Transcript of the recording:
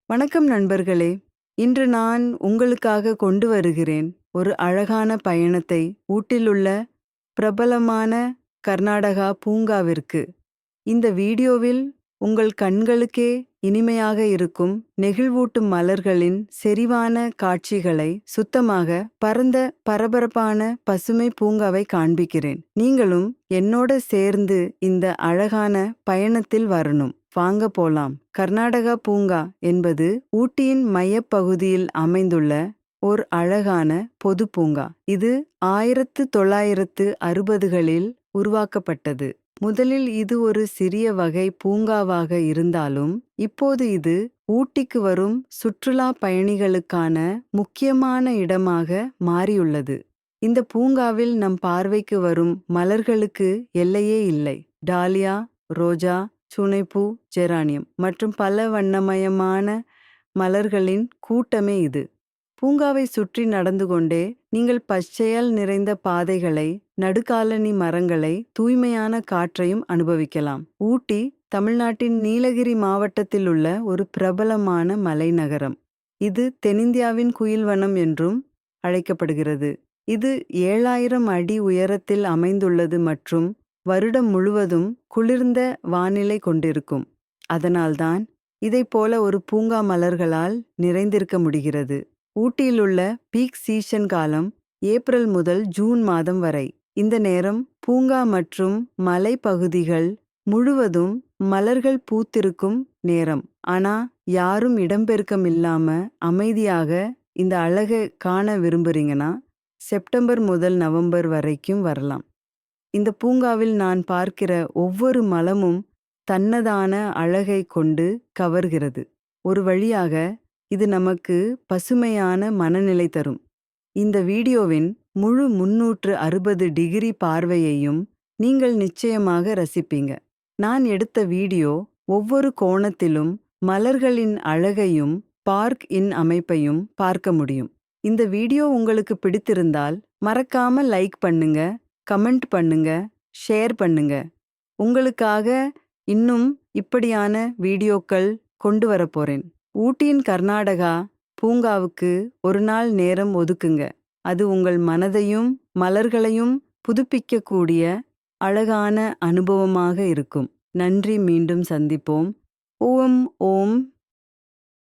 வணக்கம் நண்பர்களே. இன்று நான் உங்களுக்காக கொண்டு வருகிறேன் ஒரு அழகான பயணத்தை ஊட்டிலுள்ள பிரபலமான கர்நாடகா பூங்காவிற்கு. இந்த வீடியோவில் உங்கள் கண்களுக்கே இனிமையாக இருக்கும் நெகிழ்வூட்டும் மலர்களின் செறிவான காட்சிகளை சுத்தமாக பரந்த பரபரப்பான பசுமை பூங்காவை காண்பிக்கிறேன். நீங்களும் என்னோட சேர்ந்து இந்த அழகான பயணத்தில் வரணும். வாங்க போலாம். கர்நாடகா பூங்கா என்பது ஊட்டியின் மையப்பகுதியில் அமைந்துள்ள ஓர் அழகான பொது பூங்கா. இது 1960களில் உருவாக்கப்பட்டது. முதலில் இது ஒரு சிறிய வகை பூங்காவாக இருந்தாலும் இப்போது இது ஊட்டிக்கு வரும் சுற்றுலா பயணிகளுக்கான முக்கியமான இடமாக மாறியுள்ளது. இந்த பூங்காவில் நம் பார்வைக்கு வரும் மலர்களுக்கு எல்லையே இல்லை. டாலியா, ரோஜா, சுனைப்பூ, ஜெரானியம் மற்றும் பல வண்ணமயமான மலர்களின் கூட்டமே இது. பூங்காவை சுற்றி நடந்து கொண்டே நீங்கள் பச்சையால் நிறைந்த பாதைகளை, நடுக்காலனி மரங்களை, தூய்மையான காற்றையும் அனுபவிக்கலாம். ஊட்டி தமிழ்நாட்டின் நீலகிரி மாவட்டத்தில் உள்ள ஒரு பிரபலமான மலைநகரம். இது தென்னிந்தியாவின் குயில்வனம் என்றும் அழைக்கப்படுகிறது. இது 7000 அடி உயரத்தில் அமைந்துள்ளது மற்றும் வருடம் முழுவதும் குளிர்ந்த வானிலை கொண்டிருக்கும். அதனால்தான் இதைப் போல ஒரு பூங்கா மலர்களால் நிறைந்திருக்க முடிகிறது. ஊட்டியிலுள்ள பீக் சீசன் காலம் ஏப்ரல் முதல் ஜூன் மாதம் வரை. இந்த நேரம் பூங்கா மற்றும் மலைப்பகுதிகள் முழுவதும் மலர்கள் பூத்திருக்கும் நேரம். ஆனா யாரும் இடம்பெருக்கம் இல்லாம அமைதியாக இந்த அழகை காண விரும்புறீங்கன்னா செப்டம்பர் முதல் நவம்பர் வரைக்கும் வரலாம். இந்த பூங்காவில் நான் பார்க்கிற ஒவ்வொரு மலமும் தன்னதான அழகை கொண்டு கவர்கிறது. ஒரு வழியாக இது நமக்கு பசுமையான மனநிலை தரும். இந்த வீடியோவின் முழு 360 டிகிரி பார்வையையும் நீங்கள் நிச்சயமாக ரசிப்பீங்க. நான் எடுத்த வீடியோ ஒவ்வொரு கோணத்திலும் மலர்களின் அழகையும் பார்க் இன் அமைப்பையும் பார்க்க முடியும். இந்த வீடியோ உங்களுக்கு பிடித்திருந்தால் மறக்காம லைக் பண்ணுங்க, கமெண்ட் பண்ணுங்க, ஷேர் பண்ணுங்க. உங்களுக்காக இன்னும் இப்படியான வீடியோக்கள் கொண்டு வரப்போறேன். ஊட்டியின் கர்நாடகா பூங்காவுக்கு ஒரு நாள் நேரம் ஒதுக்குங்க. அது உங்கள் மனதையும் மலர்களையும் புதுப்பிக்கக்கூடிய அழகான அனுபவமாக இருக்கும். நன்றி, மீண்டும் சந்திப்போம். ஓம் ஓம்